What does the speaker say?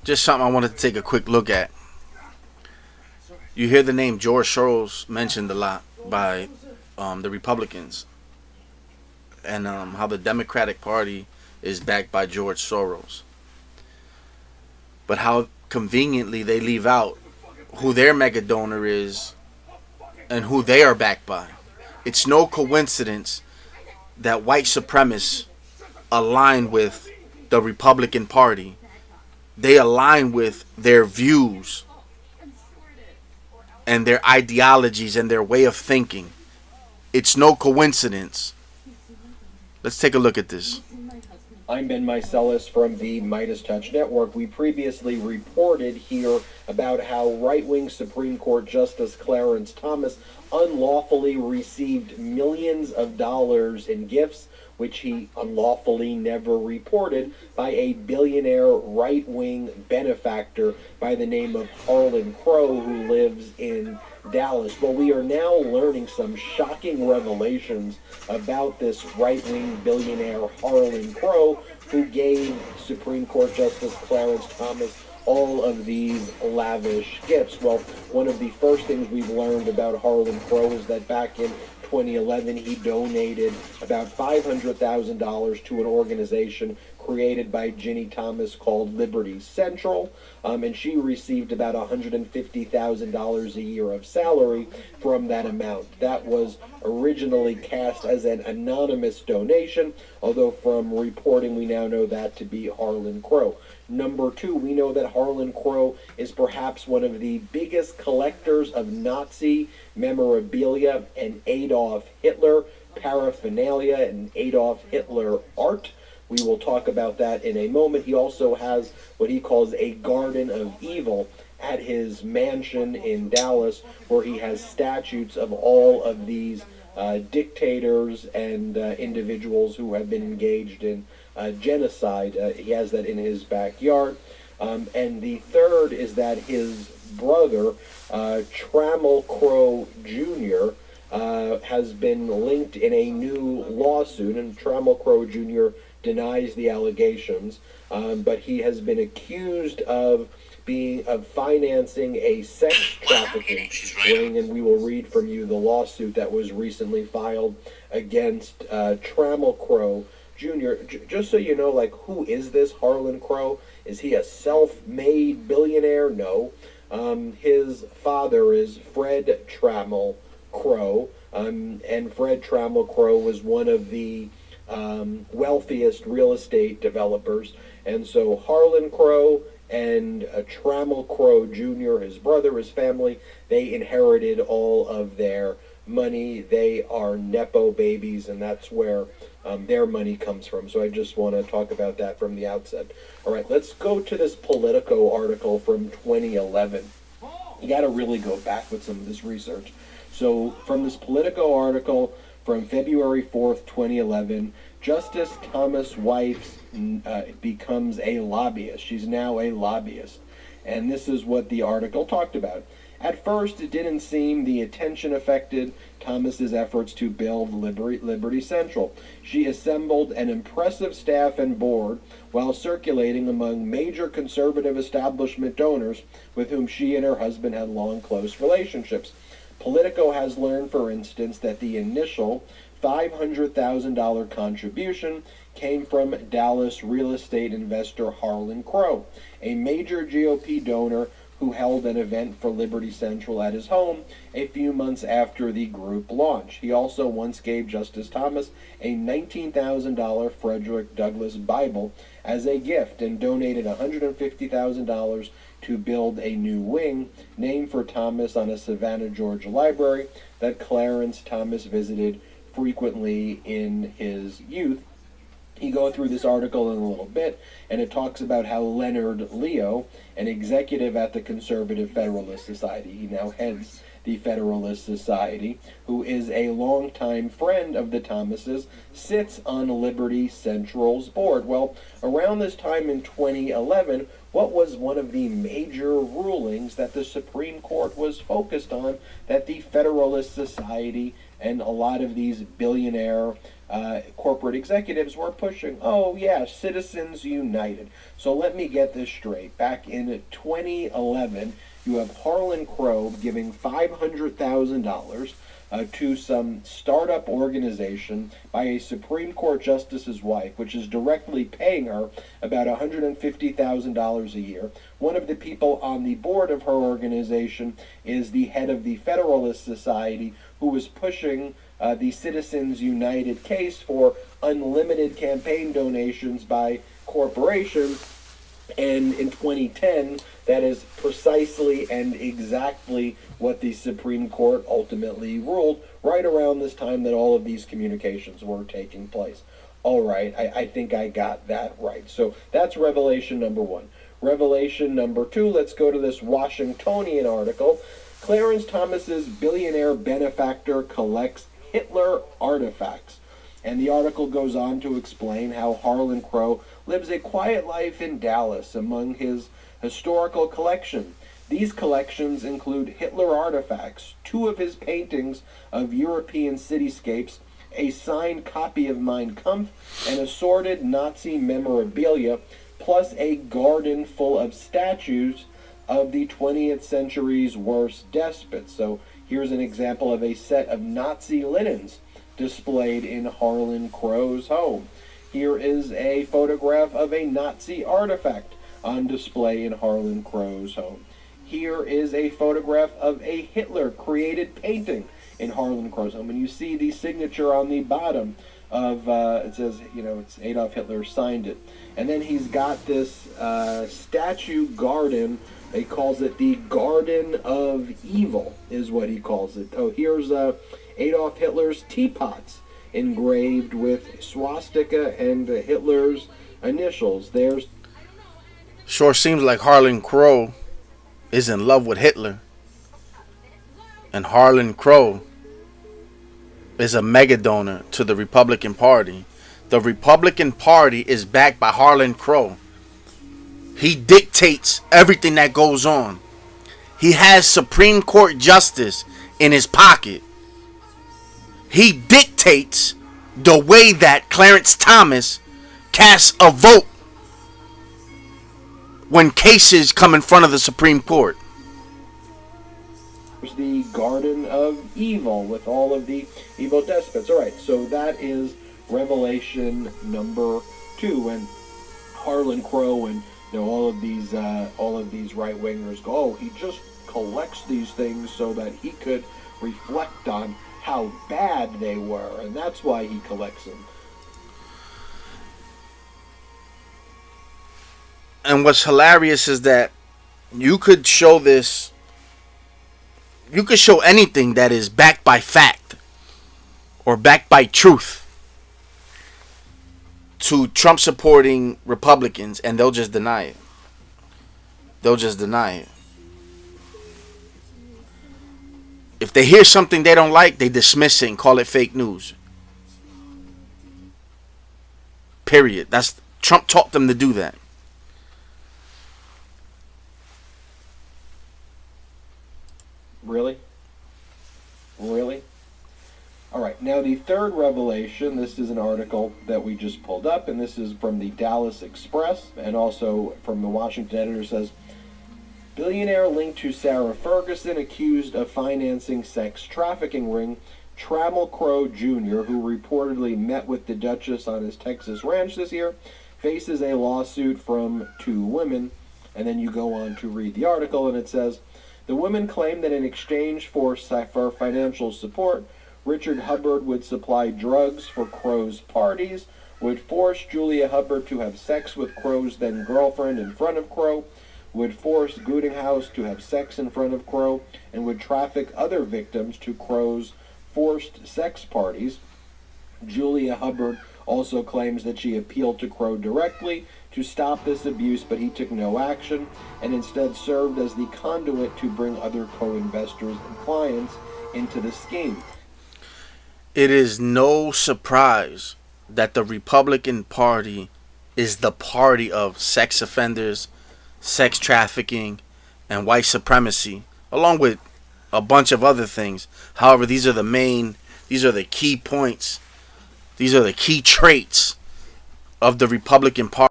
just something I wanted to take a quick look at. You hear the name George Soros mentioned a lot by the Republicans, and how the Democratic Party is backed by George Soros. But how conveniently they leave out who their mega donor is and who they are backed by. It's no coincidence that white supremacists align with the Republican Party. They align with their views and their ideologies and their way of thinking. It's no coincidence. Let's take a look at this. I'm Ben Mycelis from the Midas Touch Network. We previously reported here about how right-wing Supreme Court Justice Clarence Thomas unlawfully received millions of dollars in gifts, which he unlawfully never reported, by a billionaire right-wing benefactor by the name of Harlan Crow, who lives in Dallas. Well, we are now learning some shocking revelations about this right-wing billionaire Harlan Crow, who gave Supreme Court Justice Clarence Thomas all of these lavish gifts. Well, one of the first things we've learned about Harlan Crow is that back in 2011, he donated about $500,000 to an organization created by Ginny Thomas called Liberty Central, and she received about $150,000 a year of salary from that amount. That was originally cast as an anonymous donation, although from reporting we now know that to be Harlan Crow. Number two, we know that Harlan Crow is perhaps one of the biggest collectors of Nazi memorabilia and Adolf Hitler paraphernalia and Adolf Hitler art. We will talk about that in a moment. He also has what he calls a Garden of Evil at his mansion in Dallas, where he has statues of all of these dictators and individuals who have been engaged in genocide. He has that in his backyard. And the third is that his brother, Trammell Crow Jr., has been linked in a new lawsuit, and Trammell Crow Jr. denies the allegations, but he has been accused of financing a sex trafficking ring, and we will read from you the lawsuit that was recently filed against Trammell Crow Jr. Just so you know, like, who is this Harlan Crow? Is he a self-made billionaire? No. His father is Fred Trammell Crow, and Fred Trammell Crow was one of the wealthiest real estate developers, and so Harlan Crow and Trammell Crow Jr., his brother, his family, they inherited all of their money. They are Nepo babies, and that's where their money comes from. So I just want to talk about that from the outset. All right, let's go to this Politico article from 2011. You got to really go back with some of this research. So from this Politico article from February 4th, 2011, Justice Thomas' wife becomes a lobbyist. She's now a lobbyist. And this is what the article talked about. At first, it didn't seem the attention affected Thomas's efforts to build Liberty Central. She assembled an impressive staff and board while circulating among major conservative establishment donors with whom she and her husband had long, close relationships. Politico has learned, for instance, that the initial $500,000 contribution came from Dallas real estate investor Harlan Crow, a major GOP donor who held an event for Liberty Central at his home a few months after the group launch. He also once gave Justice Thomas a $19,000 Frederick Douglass Bible as a gift and donated $150,000 to build a new wing named for Thomas on a Savannah, Georgia library that Clarence Thomas visited frequently in his youth. You go through this article in a little bit, and it talks about how Leonard Leo, an executive at the Conservative Federalist Society, he now heads the Federalist Society, who is a longtime friend of the Thomases, sits on Liberty Central's board. Well, around this time in 2011, what was one of the major rulings that the Supreme Court was focused on that the Federalist Society And a lot of these billionaire corporate executives were pushing, oh yeah, Citizens United. So let me get this straight. Back in 2011, you have Harlan Crow giving $500,000 to some startup organization by a Supreme Court justice's wife, which is directly paying her about $150,000 a year. One of the people on the board of her organization is the head of the Federalist Society, who was pushing the Citizens United case for unlimited campaign donations by corporations. And in 2010, that is precisely and exactly what the Supreme Court ultimately ruled, right around this time that all of these communications were taking place. All right, I think I got that right. So that's revelation number one. Revelation number two, let's go to this Washingtonian article. Clarence Thomas's billionaire benefactor collects Hitler artifacts. And the article goes on to explain how Harlan Crow lives a quiet life in Dallas among his historical collection. These collections include Hitler artifacts, 2 of his paintings of European cityscapes, a signed copy of Mein Kampf, and assorted Nazi memorabilia, plus a garden full of statues of the 20th century's worst despots. So here's an example of a set of Nazi linens displayed in Harlan Crow's home. Here is a photograph of a Nazi artifact on display in Harlan Crow's home. Here is a photograph of a Hitler-created painting in Harlan Crow's home. And you see the signature on the bottom of, it says, it's Adolf Hitler signed it. And then he's got this statue garden. He calls it the Garden of Evil, is what he calls it. Oh, here's Adolf Hitler's teapots engraved with swastika and Hitler's initials. There's Sure seems like Harlan Crow is in love with Hitler. And Harlan Crow is a mega donor to the Republican Party. The Republican Party is backed by Harlan Crow. He dictates everything that goes on. He has Supreme Court justice in his pocket. He dictates the way that Clarence Thomas casts a vote when cases come in front of the Supreme Court. the Garden of Evil with all of the evil despots. All right, so that is Revelation number 2, and Harlan Crow and all of these right wingers go, oh, he just collects these things so that he could reflect on how bad they were, and that's why he collects them. And what's hilarious is that you could show this, you could show anything that is backed by fact or backed by truth to Trump supporting Republicans, and they'll just deny it. They'll just deny it. If they hear something they don't like, they dismiss it and call it fake news. Period. That's Trump taught them to do that. Really? Really? All right, now the third revelation, this is an article that we just pulled up, and this is from the Dallas Express, and also from the Washington Editor, says, billionaire linked to Sarah Ferguson accused of financing sex trafficking ring, Trammell Crow Jr., who reportedly met with the Duchess on his Texas ranch this year, faces a lawsuit from 2 women. And then you go on to read the article, and it says, the women claim that in exchange for financial support, Richard Hubbard would supply drugs for Crow's parties, would force Julia Hubbard to have sex with Crow's then girlfriend in front of Crow, would force Gutinghouse to have sex in front of Crow, and would traffic other victims to Crow's forced sex parties. Julia Hubbard also claims that she appealed to Crow directly to stop this abuse, but he took no action and instead served as the conduit to bring other co-investors and clients into the scheme. It is no surprise that the Republican Party is the party of sex offenders, sex trafficking, and white supremacy, along with a bunch of other things. However, these are the main These are the key points. These are the key traits of the Republican Party.